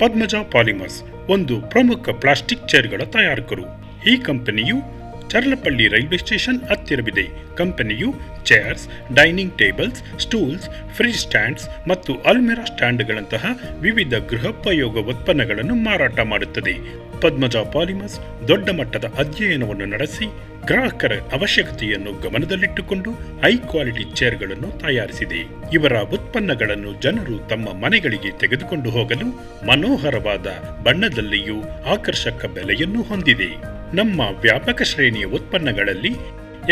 Padmaja polymers ಒಂದು ಪ್ರಮುಖ plastic ಚೇರ್ಗಳ ತಯಾರಕರು. ಈ ಕಂಪನಿಯು ಚರ್ಲಪಳ್ಳಿ ರೈಲ್ವೆ ಸ್ಟೇಷನ್ ಹತ್ತಿರವಿದೆ. ಕಂಪನಿಯು chairs, dining tables, stools, fridge stands ಮತ್ತು ಅಲ್ಮಿರಾ ಸ್ಟ್ಯಾಂಡ್ಗಳಂತಹ ವಿವಿಧ ಗೃಹೋಪಯೋಗ ಉತ್ಪನ್ನಗಳನ್ನು ಮಾರಾಟ ಮಾಡುತ್ತದೆ. ಪದ್ಮಜ ಪಾಲಿಮರ್ಸ್ ದೊಡ್ಡ ಮಟ್ಟದ ಅಧ್ಯಯನವನ್ನು ನಡೆಸಿ ಗ್ರಾಹಕರ ಅವಶ್ಯಕತೆಯನ್ನು ಗಮನದಲ್ಲಿಟ್ಟುಕೊಂಡು ಹೈ ಕ್ವಾಲಿಟಿ ಚೇರ್ಗಳನ್ನು ತಯಾರಿಸಿದೆ. ಇವರ ಉತ್ಪನ್ನಗಳನ್ನು ಜನರು ತಮ್ಮ ಮನೆಗಳಿಗೆ ತೆಗೆದುಕೊಂಡು ಹೋಗಲು ಮನೋಹರವಾದ ಬಣ್ಣದಲ್ಲಿಯೂ ಆಕರ್ಷಕ ಬೆಲೆಯನ್ನು ಹೊಂದಿದೆ. ನಮ್ಮ ವ್ಯಾಪಕ ಶ್ರೇಣಿಯ ಉತ್ಪನ್ನಗಳಲ್ಲಿ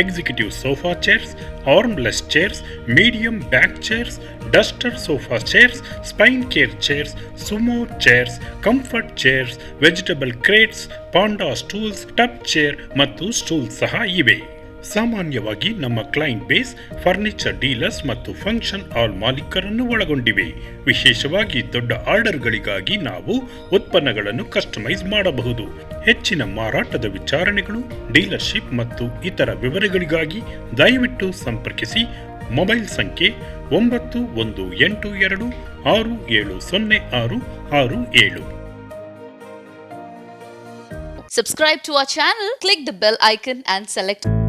executive sofa chairs, armless chairs, medium back chairs, duster sofa chairs, spine care chairs, sumo chairs, comfort chairs, vegetable crates, panda stools, tub chair ಮತ್ತು ಸ್ಟೂಲ್ಸ್ ಸಹ ಇವೆ. ಸಾಮಾನ್ಯವಾಗಿ ನಮ್ಮ ಕ್ಲೈಂಟ್ ಬೇಸ್ ಫರ್ನಿಚರ್ ಡೀಲರ್ಸ್ ಮತ್ತು ಫಂಕ್ಷನ್ ಹಾಲ್ ಮಾಲೀಕರನ್ನು ಒಳಗೊಂಡಿವೆ. ವಿಶೇಷವಾಗಿ ದೊಡ್ಡ ಆರ್ಡರ್ಗಳಿಗಾಗಿ ನಾವು ಉತ್ಪನ್ನಗಳನ್ನು ಕಸ್ಟಮೈಸ್ ಮಾಡಬಹುದು. ಹೆಚ್ಚಿನ ಮಾರಾಟದ ವಿಚಾರಣೆಗಳು, ಡೀಲರ್ಶಿಪ್ ಮತ್ತು ಇತರ ವಿವರಗಳಿಗಾಗಿ ದಯವಿಟ್ಟು ಸಂಪರ್ಕಿಸಿ. ಮೊಬೈಲ್ ಸಂಖ್ಯೆ 9182670667. Subscribe to our channel, click the bell icon and select